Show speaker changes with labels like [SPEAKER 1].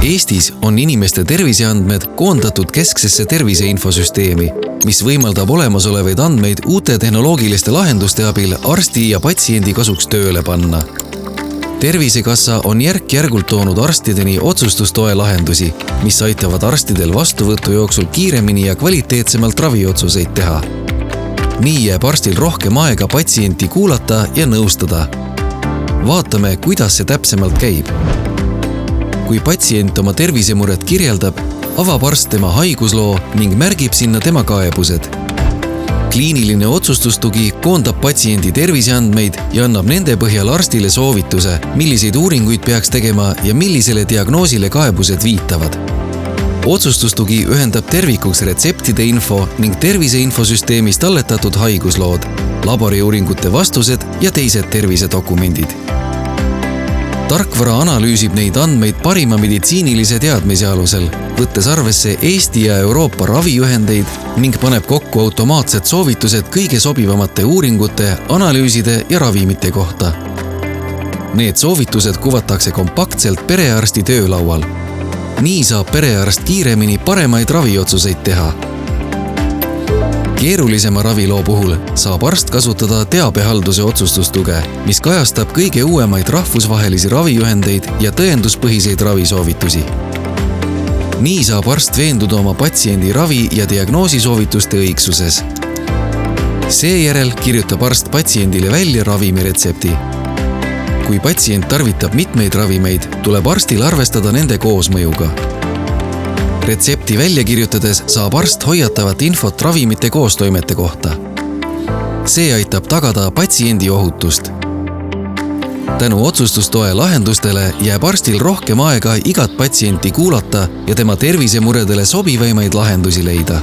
[SPEAKER 1] Eestis on inimeste terviseandmed koondatud kesksesse terviseinfosüsteemi, mis võimaldab olemasolevaid andmeid uute tehnoloogiliste lahenduste abil arsti ja patsiendi kasuks tööle panna. Tervisekassa on järk-järgult toonud arstideni otsustustoe lahendusi, mis aitavad arstidel vastuvõtu jooksul kiiremini ja kvaliteetsemalt raviotsuseid teha. Nii jääb arstil rohkem aega patsienti kuulata ja nõustada. Vaatame, kuidas see täpsemalt käib. Kui patsient oma tervisemuret kirjeldab, avab arst tema haigusloo ning märgib sinna tema kaebused. Kliiniline otsustustugi koondab patsiendi terviseandmeid ja annab nende põhjal arstile soovituse, milliseid uuringuid peaks tegema ja millisele diagnoosile kaebused viitavad. Otsustustugi ühendab tervikuks retseptide info ning terviseinfosüsteemis talletatud haiguslood, laboriuuringute vastused ja teised tervisedokumendid. Tarkvara analüüsib neid andmeid parima meditsiinilise teadmise alusel, võttes arvesse Eesti ja Euroopa ravijuhendeid ning paneb kokku automaatsed soovitused kõige sobivamate uuringute, analüüside ja ravimite kohta. Need soovitused kuvatakse kompaktselt perearsti töölaual. Nii saab perearst kiiremini paremaid raviotsuseid teha. Keerulisema raviloo puhul saab arst kasutada teabehalduse otsustustuge, mis kajastab kõige uuemaid rahvusvahelisi ravijuhendeid ja tõenduspõhiseid ravisoovitusi. Nii saab arst veenduda oma patsiendi ravi- ja diagnoosisoovituste õigsuses. Seejärel kirjutab arst patsiendile välja ravimiretsepti. Kui patsient tarvitab mitmeid ravimeid, tuleb arstil arvestada nende koosmõjuga. Retsepti välja kirjutades saab arst hoiatavat infot ravimite koostoimete kohta. See aitab tagada patsiendi ohutust. Tänu otsustustoe lahendustele jääb arstil rohkem aega igat patsienti kuulata ja tema tervisemuredele sobivaimaid lahendusi leida.